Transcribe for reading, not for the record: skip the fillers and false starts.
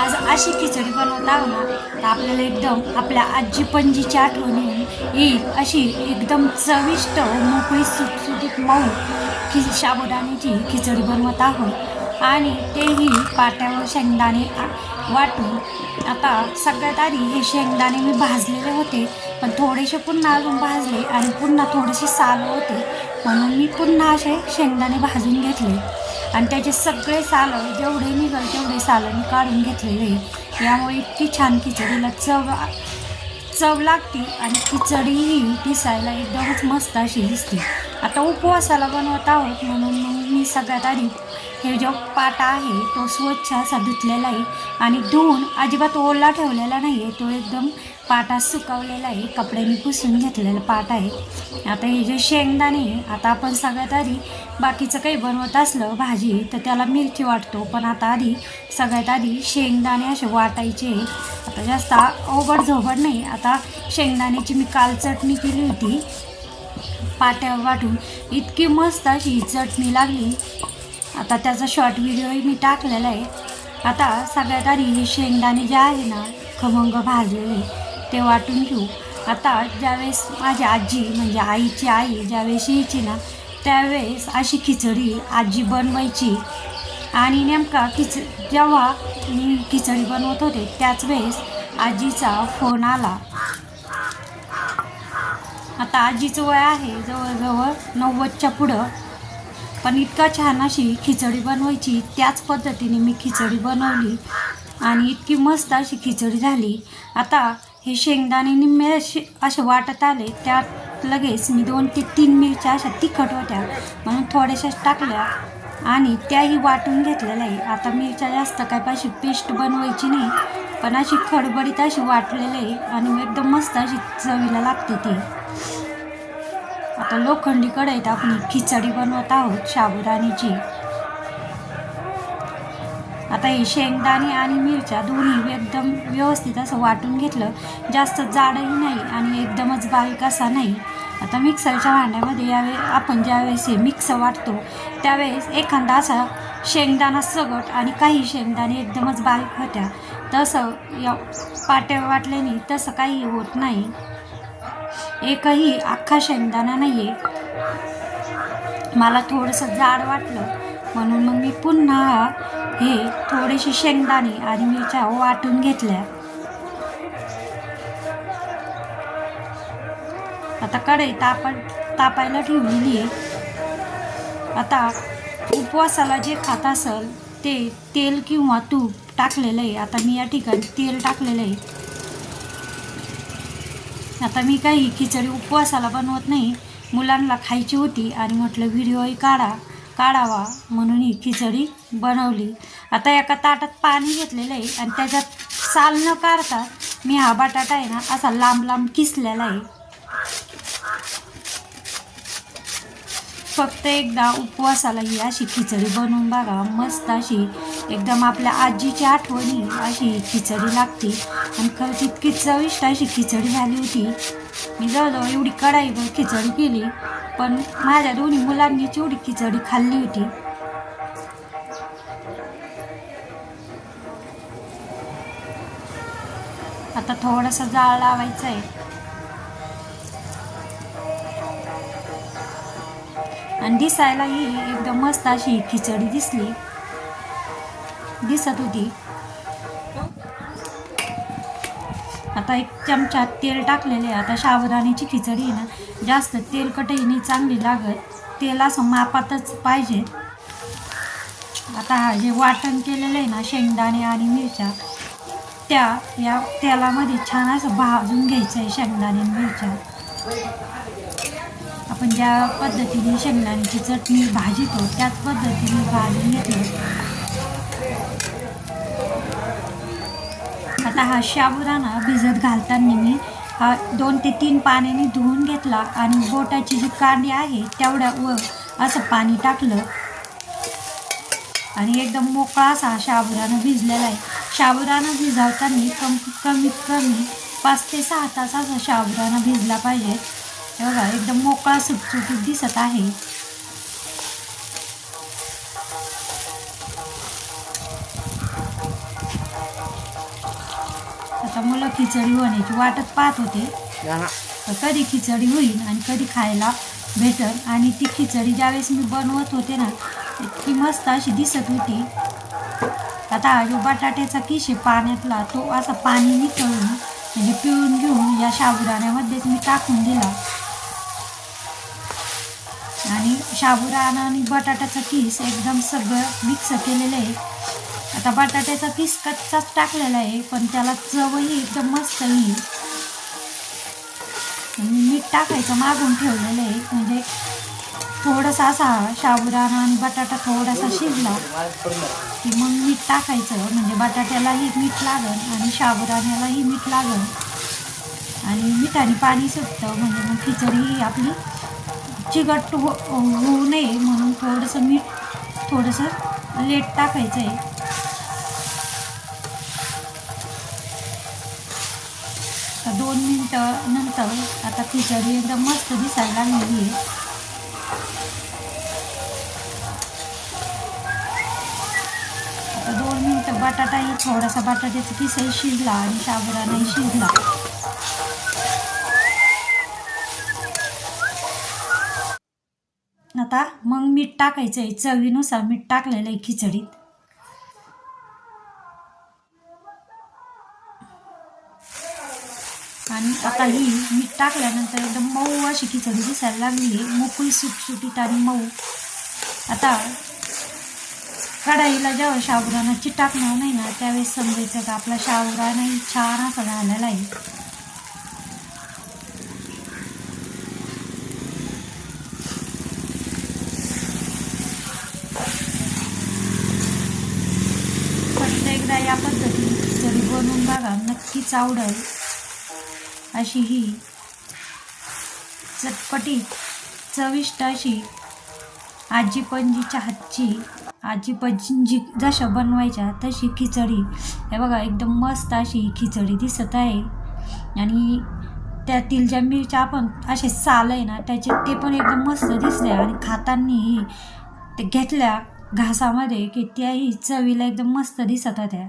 आज अशी खिचडी बनवत आहो ना तर आपल्याला एकदम आपल्या आजी पणजीची आठवण येईल अशी एकदम चविष्ट मोकळी सुटसुटीत मऊ साबुदाण्याची खिचडी बनवत आहोत आणि तेही पाट्यावर शेंगदाणे वाटून. आता सगळ्यात आधी हे शेंगदाणे मी भाजलेले होते पण थोडेसे पुन्हा अजून भाजले आणि पुन्हा थोडेसे साल होते म्हणून मी पुन्हा असे शेंगदाणे भाजून घेतले आणि त्याचे सगळे सालं जेवढे निघल तेवढे सालं मी काढून घेतलेले. यामुळे इतकी छान खिचडीला चव लागते आणि खिचडीही दिसायला एकदमच मस्त अशी दिसते. आता उपवासाला बनवत आहोत म्हणून मग मी सगळ्यात आधी हे जो पाटा आहे तो स्वच्छ असा धुतलेला आहे आणि धुवून अजिबात ओला ठेवलेला नाही आहे. तो एकदम पाटा सुकवलेला आहे, कपड्याने पुसून घेतलेला पाटा आहे. आता हे जे शेंगदाणे आता आपण सगळ्यात आधी बाकीचं काही बनवत असलं भाजी तर त्याला मिरची वाटतो पण आता आधी सगळ्यात आधी शेंगदाणे असे वाटायचे. आता जास्त ओबड झोबड नाही. आता शेंगदाण्याची मी काल चटणी केली होती पाट्यावर वाटून, इतकी मस्त अशी चटणी लागली. आता त्याचा शॉर्ट व्हिडिओही मी टाकलेला आहे. आता सगळ्यात आधी हे शेंगदाणे जे आहे ना खमंग भाजलेले ते वाटून घेऊ. आता ज्यावेळेस माझी आजी म्हणजे आईची आई ज्यावेळेस यायची ना त्यावेळेस अशी खिचडी आजी बनवायची आणि नेमका जेव्हा मी खिचडी बनवत होते त्याच वेळेस आजीचा फोन आला. आता आजीचं वय आहे जवळजवळ 90च्या पुढं पण इतका छान अशी खिचडी बनवायची. त्याच पद्धतीने मी खिचडी बनवली आणि इतकी मस्त अशी खिचडी झाली. आता हे शेंगदाणे निम्मे असे वाटत आले त्यात लगेच मी 2 ते 3 मिरच्या अशा तिखट होत्या म्हणून थोड्याशाच टाकल्या आणि त्याही वाटून घेतलेल्या आहे. आता मिरच्या जास्त काय पाहिजे पेस्ट बनवायची नाही पण अशी खडबडीत अशी वाटलेली आहे आणि एकदम मस्त अशी चवीला लागते ती. आता लोखंडी कढईत आपण खिचडी बनवत आहोत साबुदाण्याची. आता हे शेंगदाणे आणि मिरच्या दोन्ही एकदम व्यवस्थित असं वाटून घेतलं, जास्त जाडही नाही आणि एकदमच बारीक असा नाही. आता मिक्सरच्या भांड्यामध्ये आपण ज्यावेळेस हे मिक्स वाटतो त्यावेळेस एखादा असा शेंगदाणा सगट आणि काही शेंगदाणे एकदमच बारीक होत्या, तसं या पाट्या वाटल्याने तसं काही होत नाही. एकही अख्खा शेंगदाणा नाही आहे. मला थोडंसं जाड वाटलं म्हणून मग मी पुन्हा हे थोडेसे शेंगदाणे आणि मिरच्या वाटून घेतल्या. आता कढई तापायला ठेवलेली आहे. आता उपवासाला जे खात असेल ते तेल किंवा तूप टाकलेलं आहे. आता मी या ठिकाणी तेल टाकलेलं आहे. आता मी काही खिचडी उपवासाला बनवत नाही, मुलांना खायची होती आणि म्हटलं व्हिडिओही काढावा म्हणून ही खिचडी बनवली. आता एका ताटात पाणी घेतलेलं आहे आणि त्याच्यात साल न काढता मी हा बटाटा आहे ना असा लांब लांब किसलेला आहे. फक्त एकदा उपवासाला ही अशी खिचडी बनवून बघा, मस्त अशी एकदम आपल्या आजीची आठवणी अशी खिचडी लागते आणि खरंच इतकी चविष्ट अशी खिचडी झाली होती. मी जवळजवळ एवढी कढाईभर खिचडी केली पण माझ्या दोन्ही मुलांनीच एवढी खिचडी खाल्ली होती. आता थोडासा जाळ लावायचा आहे आणि दिसायला ही एकदम मस्त अशी खिचडी दिसत होती. आता 1 चमचा तेल टाकलेले. आता साबुदाण्याची खिचडी आहे ना जास्त तेलकटही नाही चांगली लागत, तेल असं मापातच पाहिजे. आता हा जे वाटण केलेलं आहे ना शेंगदाणे आणि मिरच्या या तेलामध्ये छान असं भाजून घ्यायचं आहे. शेंगदाणे आणि मिरच्या आपण ज्या पद्धतीने शेंगदाण्याची चटणी भाजतो त्याच पद्धतीने भाजून घेतलं. आता हा साबुदाणा भिजत घालताना मी 2 ते 3 पाण्याने धुवून घेतला आणि बोटाची जी कांडी आहे तेवढ्या असं पाणी टाकलं आणि एकदम मोकळा असा साबुदाणा भिजलेला आहे. साबुदाणा भिजवताना कमीत कमी 5 ते 6 तास असा साबुदाणा भिजला पाहिजे. बघा एकदम मोकळा सुटसुटीत दिसत आहे. आता मुलं खिचडी होण्याची वाटच पाहत होते तर कधी खिचडी होईल आणि कधी खायला भेटल. आणि ती खिचडी ज्यावेळेस मी बनवत होते ना इतकी मस्त अशी दिसत होती. आता हा जो बटाट्याचा किस आहे पाण्यातला तो असा पाणी निथळून म्हणजे पिळून घेऊन या साबुदाण्यामध्येच मी टाकून दिला. आणि साबुदाणा आणि बटाट्याचा किस एकदम सगळं मिक्स केलेलं आहे. आता बटाट्याचा किस कच्चाच टाकलेला आहे पण त्याला चवही एकदम मस्त येईल. मीठ टाकायचं मागून ठेवलेलं आहे म्हणजे थोडासा असा साबुदाणा आणि बटाटा थोडासा शिजला की मग मीठ टाकायचं म्हणजे बटाट्यालाही मीठ लागन आणि साबुदाण्यालाही मीठ लागन आणि मिठाने पाणी सुटतं म्हणजे मग खिचडी ही आपली चिकट होऊ नये म्हणून थोडंसं मीठ थोडंसं लेट टाकायचं आहे. तर 2 मिनटं नंतर आता खिचडी एकदम मस्त दिसायला लागलेली आहे. आता 2 मिनटं बटाटाही थोडासा बटाट्याचा किसही शिजला आणि साबुदाणाही शिजला. आता मग मीठ टाकायचं आहे चवीनुसार मीठ टाकलेलं आहे खिचडीत. आणि आता ही मीठ टाकल्यानंतर एकदम मऊ अशी खिचडी दिसायला लागली आहे मोकळी सुटसुटीत आणि मऊ. आता कढाईला जेव्हा साबुदाणा चिटाकणार नाही ना त्यावेळेस समजायचं का आपला साबुदाणाही छान असा झालेला आहे. एकदा या पद्धतीने खिचडी बनवून बघा नक्कीच आवडेल. अशी ही चटपटीत चविष्ट अशी आजी पणजीच्या हातची आजी पणजी जशा बनवायच्या तशी खिचडी हे बघा एकदम मस्त अशी खिचडी दिसत आहे. आणि त्यातील ज्या मिरच्या आपण असे साल आहे ना त्याचे ते पण एकदम मस्त दिसले आणि खातानाही ते घेतल्या घासामध्ये की त्याही चवीला एकदम मस्त दिसत होत्या.